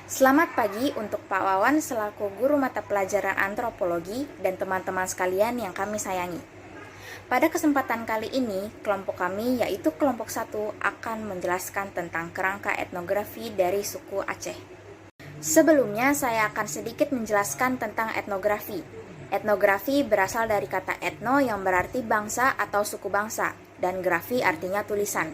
Selamat pagi untuk Pak Wawan selaku guru mata pelajaran antropologi dan teman-teman sekalian yang kami sayangi. Pada kesempatan kali ini, kelompok kami yaitu kelompok 1 akan menjelaskan tentang kerangka etnografi dari suku Aceh. Sebelumnya saya akan sedikit menjelaskan tentang etnografi. Etnografi berasal dari kata etno yang berarti bangsa atau suku bangsa, dan grafi artinya tulisan.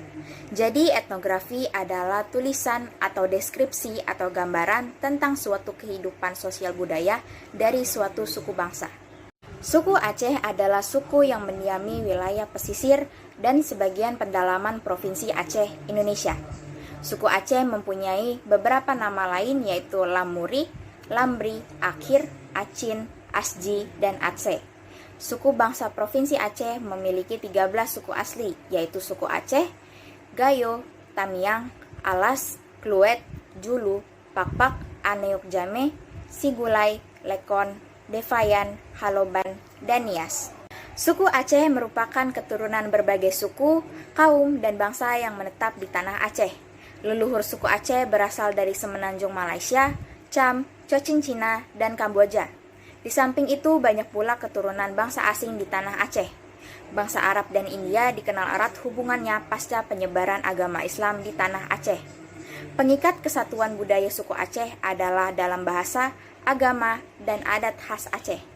Jadi etnografi adalah tulisan atau deskripsi atau gambaran tentang suatu kehidupan sosial budaya dari suatu suku bangsa. Suku Aceh adalah suku yang mendiami wilayah pesisir dan sebagian pedalaman Provinsi Aceh, Indonesia. Suku Aceh mempunyai beberapa nama lain yaitu Lamuri, Lambri, Akhir, Acin, Asji, dan Aceh. Suku bangsa Provinsi Aceh memiliki 13 suku asli, yaitu suku Aceh, Gayo, Tamiang, Alas, Kluet, Julu, Pakpak, Aneuk Jame, Sigulai, Lekon, Devayan, Haloban, dan Nias. Suku Aceh merupakan keturunan berbagai suku, kaum, dan bangsa yang menetap di tanah Aceh. Leluhur suku Aceh berasal dari semenanjung Malaysia, Cham, Cochin Cina, dan Kamboja. Di samping itu banyak pula keturunan bangsa asing di tanah Aceh. Bangsa Arab dan India dikenal erat hubungannya pasca penyebaran agama Islam di tanah Aceh. Pengikat kesatuan budaya suku Aceh adalah dalam bahasa, agama, dan adat khas Aceh.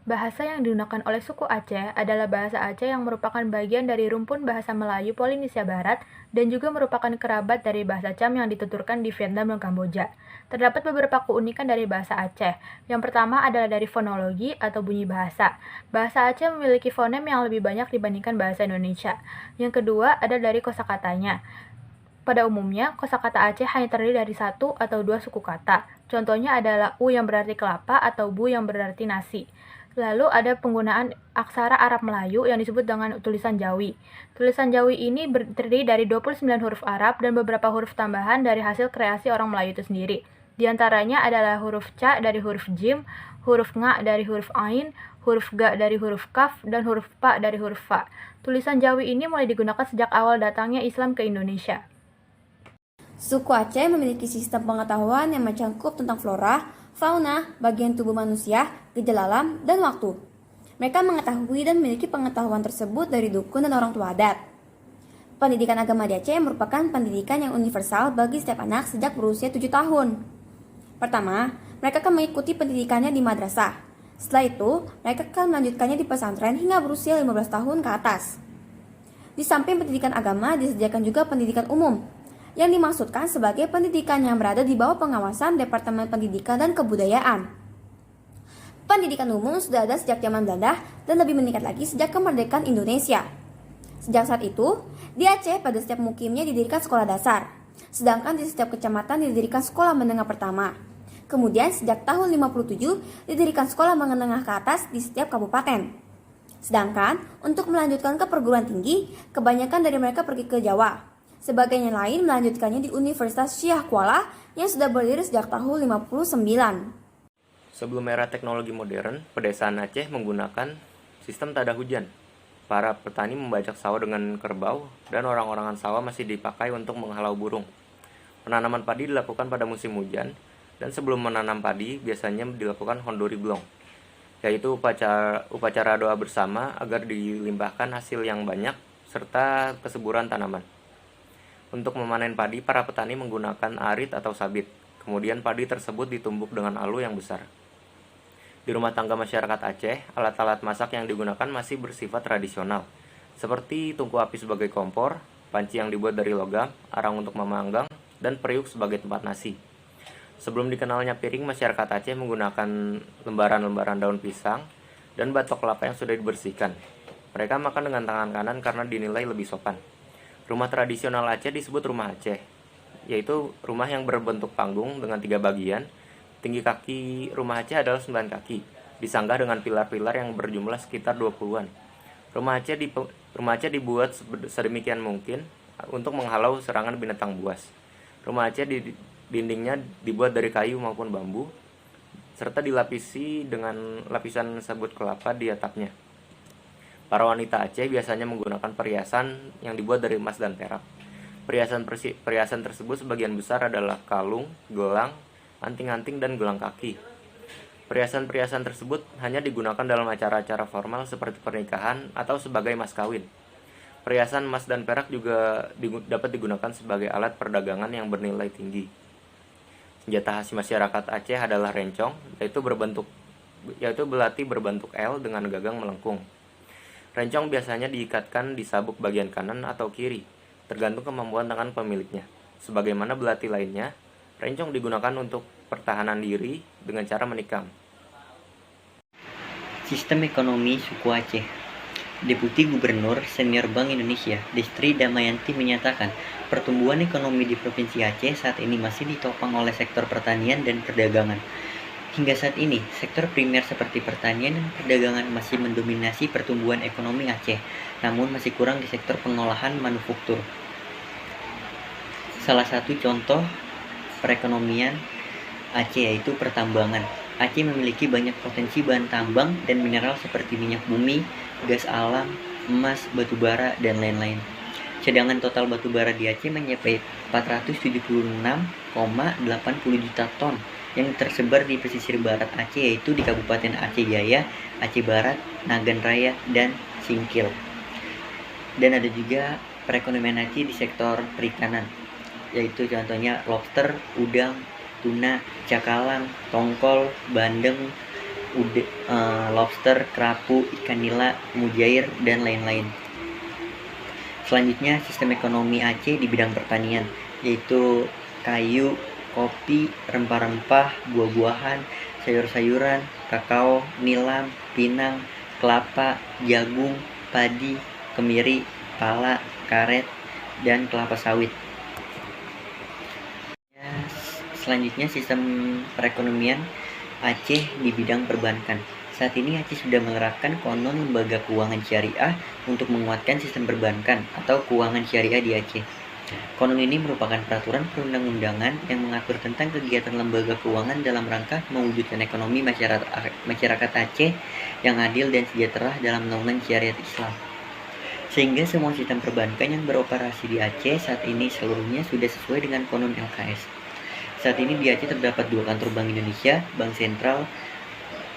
Bahasa yang digunakan oleh suku Aceh adalah bahasa Aceh yang merupakan bagian dari rumpun bahasa Melayu Polinesia Barat dan juga merupakan kerabat dari bahasa Cham yang dituturkan di Vietnam dan Kamboja. Terdapat beberapa keunikan dari bahasa Aceh. Yang pertama adalah dari fonologi atau bunyi bahasa. Bahasa Aceh memiliki fonem yang lebih banyak dibandingkan bahasa Indonesia. Yang kedua ada dari kosakatanya. Pada umumnya, kosakata Aceh hanya terdiri dari satu atau dua suku kata. Contohnya adalah U yang berarti kelapa atau Bu yang berarti nasi. Lalu ada penggunaan aksara Arab Melayu yang disebut dengan tulisan Jawi. Tulisan Jawi ini terdiri dari 29 huruf Arab dan beberapa huruf tambahan dari hasil kreasi orang Melayu itu sendiri. Di antaranya adalah huruf Ca dari huruf Jim, huruf Nga dari huruf Ain, huruf Ga dari huruf Kaf, dan huruf Pa dari huruf Fa. Tulisan Jawi ini mulai digunakan sejak awal datangnya Islam ke Indonesia. Suku Aceh memiliki sistem pengetahuan yang mencakup tentang flora, fauna, bagian tubuh manusia, gejala alam, dan waktu. Mereka mengetahui dan memiliki pengetahuan tersebut dari dukun dan orang tua adat. Pendidikan agama di Aceh merupakan pendidikan yang universal bagi setiap anak sejak berusia 7 tahun. Pertama, mereka akan mengikuti pendidikannya di madrasah. Setelah itu, mereka akan melanjutkannya di pesantren hingga berusia 15 tahun ke atas. Di samping pendidikan agama, disediakan juga pendidikan umum, yang dimaksudkan sebagai pendidikan yang berada di bawah pengawasan Departemen Pendidikan dan Kebudayaan. Pendidikan umum sudah ada sejak zaman Belanda dan lebih meningkat lagi sejak kemerdekaan Indonesia. Sejak saat itu, di Aceh pada setiap mukimnya didirikan sekolah dasar, sedangkan di setiap kecamatan didirikan sekolah menengah pertama. Kemudian sejak tahun 57 didirikan sekolah menengah ke atas di setiap kabupaten. Sedangkan untuk melanjutkan ke perguruan tinggi, kebanyakan dari mereka pergi ke Jawa. Sebagian yang lain melanjutkannya di Universitas Syah Kuala yang sudah berdiri sejak tahun 59. Sebelum era teknologi modern, pedesaan Aceh menggunakan sistem tada hujan. Para petani membajak sawah dengan kerbau dan orang-orangan sawah masih dipakai untuk menghalau burung. Penanaman padi dilakukan pada musim hujan dan sebelum menanam padi biasanya dilakukan hondori blong, yaitu upacara doa bersama agar dilimpahkan hasil yang banyak serta kesuburan tanaman. Untuk memanen padi, para petani menggunakan arit atau sabit. Kemudian padi tersebut ditumbuk dengan alu yang besar. Di rumah tangga masyarakat Aceh, alat-alat masak yang digunakan masih bersifat tradisional, seperti tungku api sebagai kompor, panci yang dibuat dari logam, arang untuk memanggang, dan periuk sebagai tempat nasi. Sebelum dikenalnya piring, masyarakat Aceh menggunakan lembaran-lembaran daun pisang dan batok kelapa yang sudah dibersihkan. Mereka makan dengan tangan kanan karena dinilai lebih sopan. Rumah tradisional Aceh disebut rumah Aceh, yaitu rumah yang berbentuk panggung dengan 3 bagian. Tinggi kaki rumah Aceh adalah 9 kaki, disanggah dengan pilar-pilar yang berjumlah sekitar 20-an. Rumah Aceh dibuat sedemikian mungkin untuk menghalau serangan binatang buas. Rumah Aceh dindingnya dibuat dari kayu maupun bambu, serta dilapisi dengan lapisan sabut kelapa di atapnya. Para wanita Aceh biasanya menggunakan perhiasan yang dibuat dari emas dan perak. Perhiasan tersebut sebagian besar adalah kalung, gelang, anting-anting, dan gelang kaki. Perhiasan-perhiasan tersebut hanya digunakan dalam acara-acara formal seperti pernikahan atau sebagai mas kawin. Perhiasan emas dan perak juga dapat digunakan sebagai alat perdagangan yang bernilai tinggi. Senjata khas masyarakat Aceh adalah rencong, yaitu belati berbentuk L dengan gagang melengkung. Rencong biasanya diikatkan di sabuk bagian kanan atau kiri, tergantung kemampuan tangan pemiliknya. Sebagaimana belati lainnya, rencong digunakan untuk pertahanan diri dengan cara menikam. Sistem ekonomi suku Aceh. Deputi Gubernur Senior Bank Indonesia, Destri Damayanti menyatakan, pertumbuhan ekonomi di Provinsi Aceh saat ini masih ditopang oleh sektor pertanian dan perdagangan. Hingga saat ini, sektor primer seperti pertanian dan perdagangan masih mendominasi pertumbuhan ekonomi Aceh, namun masih kurang di sektor pengolahan manufaktur. Salah satu contoh perekonomian Aceh yaitu pertambangan. Aceh memiliki banyak potensi bahan tambang dan mineral seperti minyak bumi, gas alam, emas, batu bara, dan lain-lain. Cadangan total batu bara di Aceh mencapai 476,80 juta ton yang tersebar di pesisir barat Aceh yaitu di Kabupaten Aceh Jaya, Aceh Barat, Nagan Raya, dan Singkil. Dan ada juga perekonomian Aceh di sektor perikanan, yaitu contohnya lobster, udang, tuna, cakalang, tongkol, bandeng, lobster, kerapu, ikan nila, mujair, dan lain-lain. Selanjutnya, sistem ekonomi Aceh di bidang pertanian, yaitu kayu, kopi, rempah-rempah, buah-buahan, sayur-sayuran, kakao, nilam, pinang, kelapa, jagung, padi, kemiri, pala, karet, dan kelapa sawit. Selanjutnya, sistem perekonomian Aceh di bidang perbankan. Saat ini Aceh sudah menerapkan konon lembaga keuangan syariah untuk menguatkan sistem perbankan atau keuangan syariah di Aceh. Konon ini merupakan peraturan perundang-undangan yang mengatur tentang kegiatan lembaga keuangan dalam rangka mewujudkan ekonomi masyarakat Aceh yang adil dan sejahtera dalam naungan syariat Islam. Sehingga semua sistem perbankan yang beroperasi di Aceh saat ini seluruhnya sudah sesuai dengan konon LKS. Saat ini di Aceh terdapat 2 kantor Bank Indonesia, Bank Sentral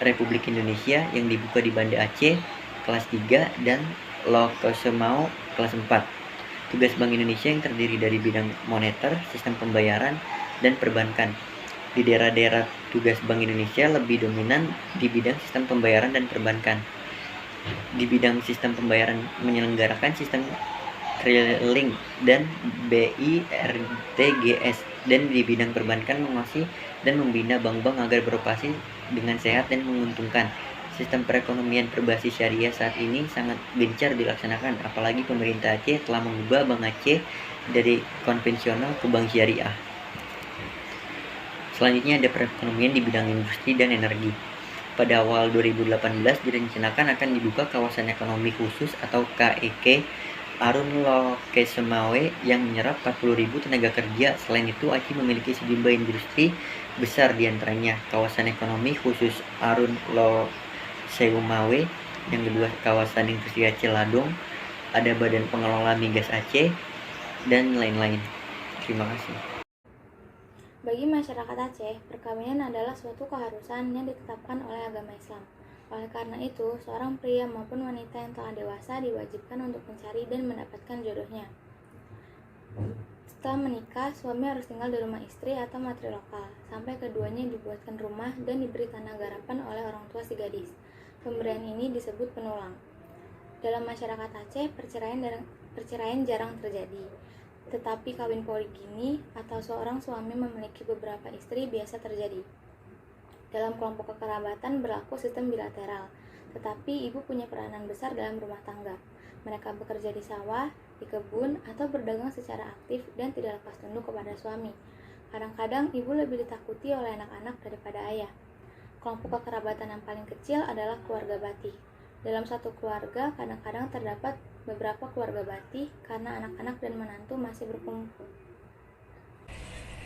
Republik Indonesia yang dibuka di Banda Aceh kelas 3 dan Lokosemau kelas 4. Tugas Bank Indonesia yang terdiri dari bidang moneter, sistem pembayaran, dan perbankan. Di daerah-daerah tugas Bank Indonesia lebih dominan di bidang sistem pembayaran dan perbankan. Di bidang sistem pembayaran menyelenggarakan sistem Krilling dan BIRTGS, dan di bidang perbankan mengawasi dan membina bank-bank agar beroperasi dengan sehat dan menguntungkan. Sistem perekonomian berbasis syariah saat ini sangat gencar dilaksanakan, apalagi pemerintah Aceh telah mengubah Bank Aceh dari konvensional ke bank syariah. Selanjutnya ada perekonomian di bidang industri dan energi. Pada awal 2018 direncanakan akan dibuka kawasan ekonomi khusus atau KEK Arun Lokesemawe yang menyerap 40.000 tenaga kerja. Selain itu, Aceh memiliki sejumlah industri besar, diantaranya kawasan ekonomi khusus Arun Lokesemawe, yang kedua kawasan industri Aceh Ladong, ada Badan Pengelola Migas Aceh, dan lain-lain. Terima kasih. Bagi masyarakat Aceh, perkawinan adalah suatu keharusan yang ditetapkan oleh agama Islam. Oleh karena itu, seorang pria maupun wanita yang telah dewasa diwajibkan untuk mencari dan mendapatkan jodohnya. Setelah menikah, suami harus tinggal di rumah istri atau matri lokal, sampai keduanya dibuatkan rumah dan diberi tanah garapan oleh orang tua si gadis. Pemberian ini disebut penulang. Dalam masyarakat Aceh, perceraian jarang terjadi. Tetapi kawin poligami atau seorang suami memiliki beberapa istri biasa terjadi. Dalam kelompok kekerabatan berlaku sistem bilateral, tetapi ibu punya peranan besar dalam rumah tangga. Mereka bekerja di sawah, di kebun, atau berdagang secara aktif dan tidak lepas tunduk kepada suami. Kadang-kadang ibu lebih ditakuti oleh anak-anak daripada ayah. Kelompok kekerabatan yang paling kecil adalah keluarga Bati. Dalam satu keluarga, kadang-kadang terdapat beberapa keluarga Bati karena anak-anak dan menantu masih berkumpul.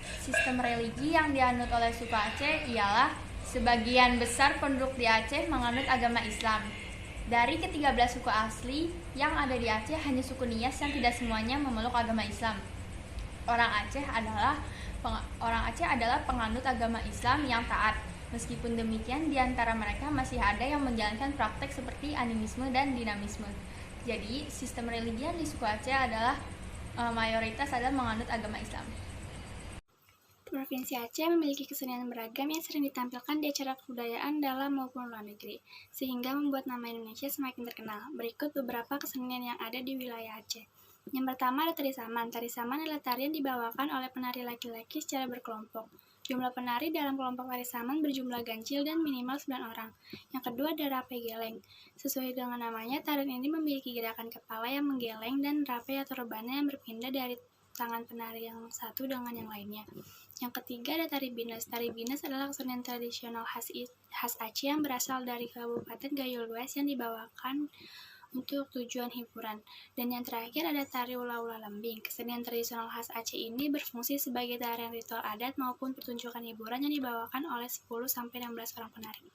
Sistem religi yang dianut oleh suku Aceh ialah sebagian besar penduduk di Aceh menganut agama Islam. Dari ke-13 suku asli yang ada di Aceh, hanya suku Nias yang tidak semuanya memeluk agama Islam. Orang Aceh adalah orang Aceh adalah penganut agama Islam yang taat. Meskipun demikian, di antara mereka masih ada yang menjalankan praktek seperti animisme dan dinamisme. Jadi, sistem religian di suku Aceh adalah mayoritas adalah menganut agama Islam. Provinsi Aceh memiliki kesenian beragam yang sering ditampilkan di acara kebudayaan dalam maupun luar negeri, sehingga membuat nama Indonesia semakin terkenal. Berikut beberapa kesenian yang ada di wilayah Aceh. Yang pertama ada tari saman. Tari saman adalah tarian dibawakan oleh penari laki-laki secara berkelompok. Jumlah penari dalam kelompok tari saman berjumlah ganjil dan minimal 9 orang. Yang kedua ada rape geleng. Sesuai dengan namanya, tarian ini memiliki gerakan kepala yang menggeleng dan rape atau rebana yang berpindah dari tangan penari yang satu dengan yang lainnya. Yang ketiga ada tari binas. Tari binas adalah kesenian tradisional khas Aceh yang berasal dari Kabupaten Gayo Lues yang dibawakan untuk tujuan hiburan. Dan yang terakhir ada tari ula-ula lembing. Kesenian tradisional khas Aceh ini berfungsi sebagai tarian ritual adat maupun pertunjukan hiburan yang dibawakan oleh 10-16 orang penari.